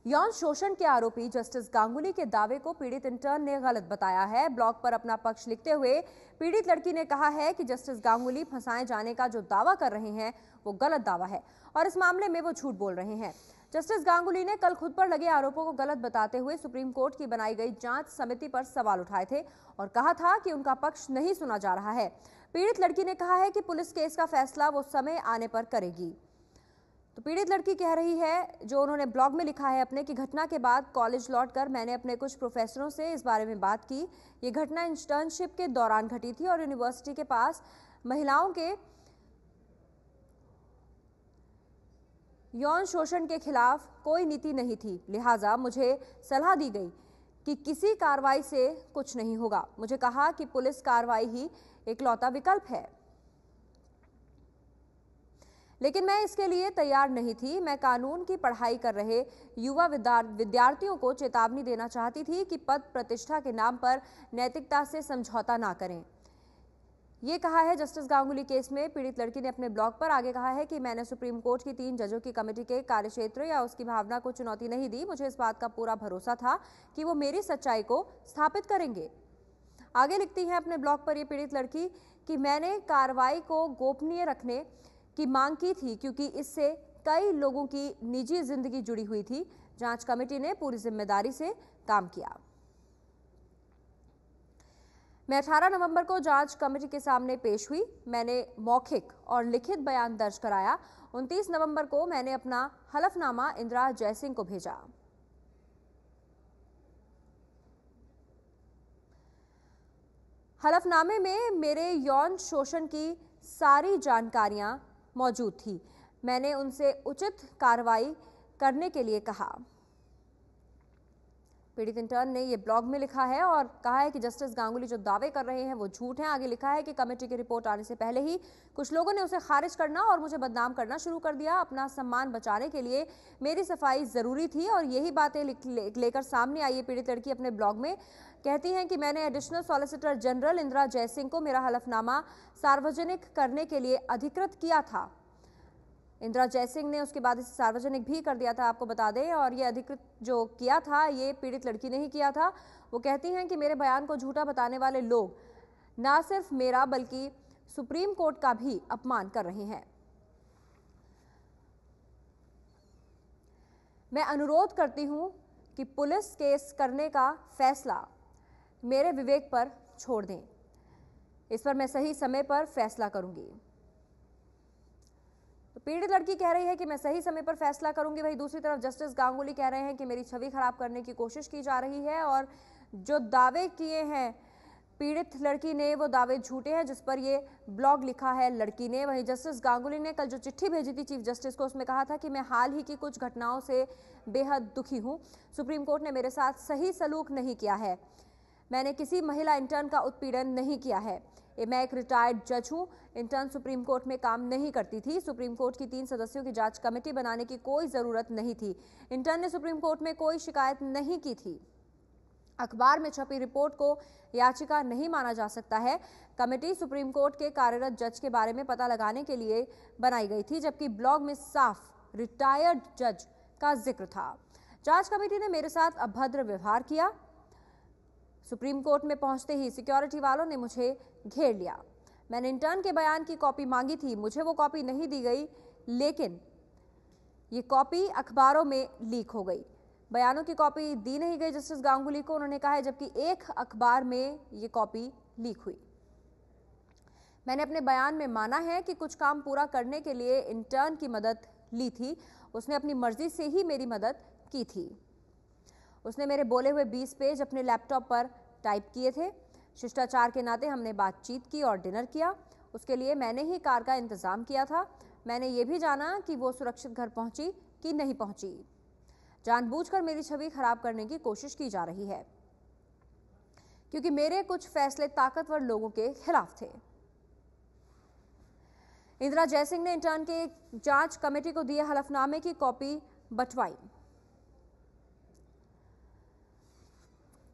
यौन शोषण के आरोपी जस्टिस गांगुली के दावे को पीड़ित इंटर्न ने गलत बताया है। ब्लॉग पर अपना पक्ष लिखते हुए पीड़ित लड़की ने कहा है कि जस्टिस गांगुली फंसाए जाने का जो दावा कर रहे हैं वो गलत दावा है और इस मामले में वो झूठ बोल रहे हैं। जस्टिस गांगुली ने कल खुद पर लगे आरोपों को गलत बताते हुए सुप्रीम कोर्ट की बनाई गई जांच समिति पर सवाल उठाए थे और कहा था कि उनका पक्ष नहीं सुना जा रहा है। पीड़ित लड़की ने कहा है कि पुलिस केस का फैसला वो समय आने पर करेगी। तो पीड़ित लड़की कह रही है, जो उन्होंने ब्लॉग में लिखा है अपने, कि घटना के बाद कॉलेज लौटकर मैंने अपने कुछ प्रोफेसरों से इस बारे में बात की। ये घटना इंटर्नशिप के दौरान घटी थी और यूनिवर्सिटी के पास महिलाओं के यौन शोषण के खिलाफ कोई नीति नहीं थी, लिहाजा मुझे सलाह दी गई कि किसी कार्रवाई से कुछ नहीं होगा। मुझे कहा कि पुलिस कार्रवाई ही इकलौता विकल्प है, लेकिन मैं इसके लिए तैयार नहीं थी। मैं कानून की पढ़ाई कर रहे युवा विद्यार्थियों को चेतावनी देना चाहती थी कि पद प्रतिष्ठा के नाम पर नैतिकता से समझौता ना करें। ये कहा है जस्टिस गांगुली केस में पीड़ित लड़की ने अपने ब्लॉग पर। आगे कहा है कि मैंने सुप्रीम कोर्ट की 3 जजों की कमेटी के कार्यक्षेत्र या उसकी भावना को चुनौती नहीं दी। मुझे इस बात का पूरा भरोसा था कि वो मेरी सच्चाई को स्थापित करेंगे। आगे लिखती है अपने ब्लॉग पर ये पीड़ित लड़की कि मैंने कार्रवाई को गोपनीय रखने की मांग की थी क्योंकि इससे कई लोगों की निजी जिंदगी जुड़ी हुई थी। जांच कमेटी ने पूरी जिम्मेदारी से काम किया। मैं 18 नवंबर को जांच कमेटी के सामने पेश हुई। मैंने मौखिक और लिखित बयान दर्ज कराया। 29 नवंबर को मैंने अपना हलफनामा इंदिरा जयसिंह को भेजा। हलफनामे में मेरे यौन शोषण की सारी जानकारियां मौजूद थी। मैंने उनसे उचित कार्रवाई करने के लिए कहा। पीड़ित इंटर्न ने ये ब्लॉग में लिखा है और कहा है कि जस्टिस गांगुली जो दावे कर रहे हैं वो झूठ हैं। आगे लिखा है कि कमेटी की रिपोर्ट आने से पहले ही कुछ लोगों ने उसे खारिज करना और मुझे बदनाम करना शुरू कर दिया। अपना सम्मान बचाने के लिए मेरी सफाई जरूरी थी और यही बातें लेकर सामने आई है। पीड़ित लड़की अपने ब्लॉग में कहती हैं कि मैंने additional solicitor general Indira Jaising को मेरा हलफनामा सार्वजनिक करने के लिए अधिकृत किया था। इंदिरा जयसिंह ने उसके बाद इसे सार्वजनिक भी कर दिया था, आपको बता दें। और ये अधिकृत जो किया था ये पीड़ित लड़की ने ही किया था। वो कहती हैं कि मेरे बयान को झूठा बताने वाले लोग ना सिर्फ मेरा बल्कि सुप्रीम कोर्ट का भी अपमान कर रहे हैं। मैं अनुरोध करती हूं कि पुलिस केस करने का फैसला मेरे विवेक पर छोड़ दें। इस पर मैं सही समय पर फैसला करूंगी। तो पीड़ित लड़की कह रही है कि मैं सही समय पर फैसला करूंगी। वहीं दूसरी तरफ जस्टिस गांगुली कह रहे हैं कि मेरी छवि खराब करने की कोशिश की जा रही है और जो दावे किए हैं पीड़ित लड़की ने वो दावे झूठे हैं, जिस पर ये ब्लॉग लिखा है लड़की ने। वहीं जस्टिस गांगुली ने कल जो चिट्ठी भेजी थी चीफ जस्टिस को, उसमें कहा था कि मैं हाल ही की कुछ घटनाओं से बेहद दुखी हूं। सुप्रीम कोर्ट ने मेरे साथ सही सलूक नहीं किया है। मैंने किसी महिला इंटर्न का उत्पीड़न नहीं किया है। मैं एक रिटायर्ड जज हूं। इंटर्न सुप्रीम कोर्ट में काम नहीं करती थी। सुप्रीम कोर्ट की 3 सदस्यों की जांच कमेटी बनाने की कोई जरूरत नहीं थी। इंटर्न ने सुप्रीम कोर्ट में कोई शिकायत नहीं की थी। अखबार में छपी रिपोर्ट को याचिका नहीं माना जा सकता है। कमेटी सुप्रीम कोर्ट के कार्यरत जज के बारे में पता लगाने के लिए बनाई गई थी, जबकि ब्लॉग में साफ रिटायर्ड जज का जिक्र था। जांच कमेटी ने मेरे साथ अभद्र व्यवहार किया। सुप्रीम कोर्ट में पहुंचते ही सिक्योरिटी वालों ने मुझे घेर लिया। मैंने इंटर्न के बयान की कॉपी मांगी थी, मुझे वो कॉपी नहीं दी गई, लेकिन ये कॉपी अखबारों में लीक हो गई। बयानों की कॉपी दी नहीं गई जस्टिस गांगुली को, उन्होंने कहा है, जबकि एक अखबार में ये कॉपी लीक हुई। मैंने अपने बयान में माना है कि कुछ काम पूरा करने के लिए इंटर्न की मदद ली थी। उसने अपनी मर्जी से ही मेरी मदद की थी। उसने मेरे बोले हुए 20 पेज अपने लैपटॉप पर टाइप किए थे। शिष्टाचार के नाते हमने बातचीत की और डिनर किया। उसके लिए मैंने ही कार का इंतजाम किया था। मैंने ये भी जाना कि वो सुरक्षित घर पहुंची कि नहीं पहुंची। जानबूझकर मेरी छवि खराब करने की कोशिश की जा रही है क्योंकि मेरे कुछ फैसले ताकतवर लोगों के खिलाफ थे। इंदिरा जयसिंह ने इंटर्न के जांच कमेटी को दिए हलफनामे की कॉपी बंटवाई।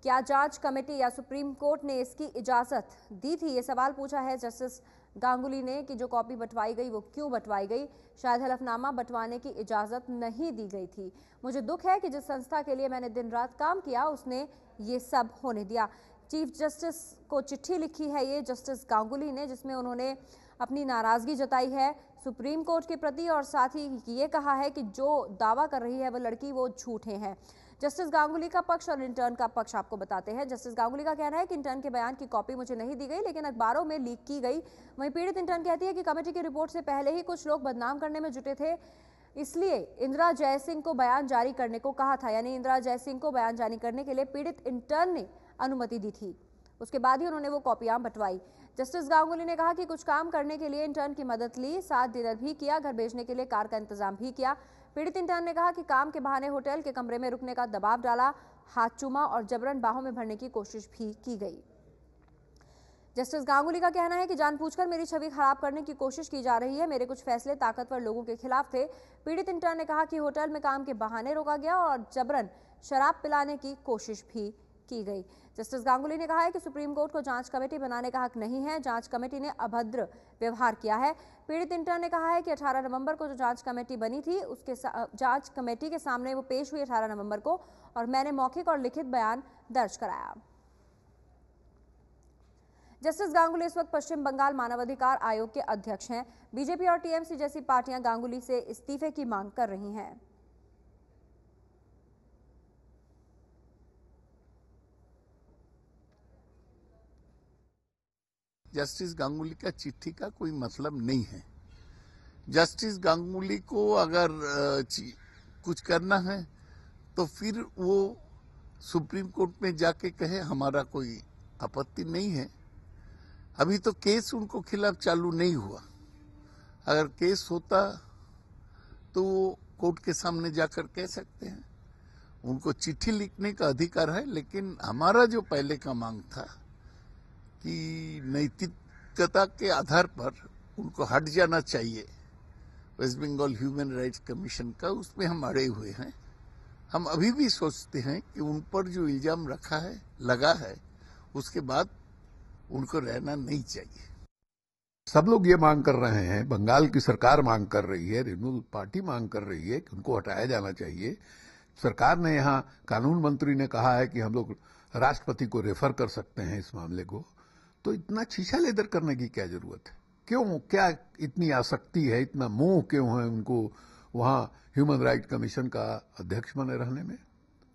क्या जांच कमेटी या सुप्रीम कोर्ट ने इसकी इजाजत दी थी? ये सवाल पूछा है जस्टिस गांगुली ने कि जो कॉपी बंटवाई गई वो क्यों बंटवाई गई, शायद हलफनामा बंटवाने की इजाजत नहीं दी गई थी। मुझे दुख है कि जिस संस्था के लिए मैंने दिन रात काम किया उसने ये सब होने दिया। चीफ जस्टिस को चिट्ठी लिखी है ये जस्टिस गांगुली ने, जिसमें उन्होंने अपनी नाराजगी जताई है सुप्रीम कोर्ट के प्रति और साथ ही ये कहा है कि जो दावा कर रही है वो लड़की वो झूठे हैं। जस्टिस गांगुली का पक्ष और इंटर्न का पक्ष आपको बताते हैं। जस्टिस गांगुली का कहना है कि इंटर्न के बयान की कॉपी मुझे नहीं दी गई लेकिन अखबारों में लीक की गई। वहीं पीड़ित इंटर्न कहती है कि कमेटी की रिपोर्ट से पहले ही कुछ लोग बदनाम करने में जुटे थे, इसलिए इंदिरा जयसिंह को बयान जारी करने को कहा था। यानी इंदिरा जयसिंह को बयान जारी करने के लिए पीड़ित इंटर्न ने अनुमति दी थी, उसके बाद ही उन्होंने वो कॉपियां बंटवाई। जस्टिस गांगुली ने कहा कि कुछ काम करने के लिए इंटर्न की मदद ली, 7 डिनर भी किया, घर भेजने के लिए कार का इंतजाम भी किया। पीड़ित इंटर्न ने कहा कि काम के बहाने होटल के कमरे में रुकने का दबाव डाला, हाथ चूमा और जबरन बाहों में भरने की कोशिश भी की गई। जस्टिस गांगुली का कहना है कि जानबूझकर मेरी छवि खराब करने की कोशिश की जा रही है, मेरे कुछ फैसले ताकतवर लोगों के खिलाफ थे। पीड़ित इंटर्न ने कहा कि होटल में काम के बहाने रोका गया और जबरन शराब पिलाने की कोशिश भी की गई। जस्टिस गांगुली ने कहा है कि सुप्रीम कोर्ट को जांच कमेटी बनाने का हक नहीं है, जांच कमेटी ने अभद्र व्यवहार किया है। पीड़ित इंटर्न ने कहा है कि 18 नवंबर को जो जांच कमेटी बनी थी उसके जांच कमेटी के सामने वो पेश हुई 18 नवंबर को और मैंने मौखिक और लिखित बयान दर्ज कराया। जस्टिस गांगुली इस वक्त पश्चिम बंगाल मानवाधिकार आयोग के अध्यक्ष हैं। बीजेपी और टीएमसी जैसी पार्टियां गांगुली से इस्तीफे की मांग कर रही हैं। जस्टिस गांगुली का चिट्ठी का कोई मतलब नहीं है। जस्टिस गांगुली को अगर कुछ करना है तो फिर वो सुप्रीम कोर्ट में जाके कहे, हमारा कोई आपत्ति नहीं है। अभी तो केस उनको खिलाफ चालू नहीं हुआ। अगर केस होता तो वो कोर्ट के सामने जाकर कह सकते हैं। उनको चिट्ठी लिखने का अधिकार है, लेकिन हमारा जो पहले का मांग था कि नैतिकता के आधार पर उनको हट जाना चाहिए West Bengal human rights commission का, उसमें हम अड़े हुए हैं। हम अभी भी सोचते हैं कि उन पर जो इल्जाम रखा है, लगा है, उसके बाद उनको रहना नहीं चाहिए। सब लोग ये मांग कर रहे हैं, बंगाल की सरकार मांग कर रही है, रिन्यूअल पार्टी मांग कर रही है कि उनको हटाया जाना चाहिए। सरकार ने यहाँ कानून मंत्री ने कहा है कि हम लोग राष्ट्रपति को रेफर कर सकते हैं इस मामले को। तो इतना शीशा लेदर करने की क्या जरूरत है? क्यों, क्या इतनी आसक्ति है, इतना मोह क्यों है उनको वहां ह्यूमन राइट कमीशन का अध्यक्ष बने रहने में?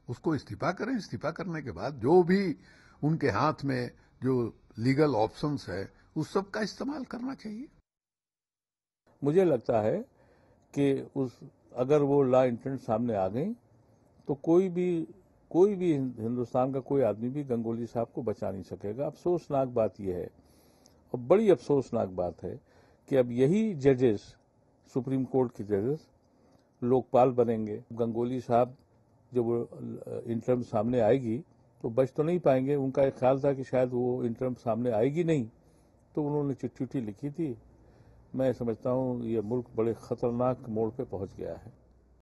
उसको इस्तीफा करें। इस्तीफा करने के बाद जो भी उनके हाथ में जो लीगल ऑप्शंस है उस सब का इस्तेमाल करना चाहिए। मुझे लगता है कि अगर वो लॉ इंटेंट सामने आ गई तो कोई भी हिंदुस्तान का कोई आदमी भी गांगुली साहब को बचा नहीं सकेगा। अफसोसनाक बात यह है और बड़ी अफसोसनाक बात है कि अब यही जजेस, सुप्रीम कोर्ट के जजेस, लोकपाल बनेंगे। गांगुली साहब जब इंटरम सामने आएगी तो बच तो नहीं पाएंगे। उनका एक ख्याल था कि शायद वो इंटरम सामने आएगी नहीं, तो उन्होंने चिट्ठी लिखी थी। मैं समझता हूँ ये मुल्क बड़े खतरनाक मोड़ पे पहुंच गया है।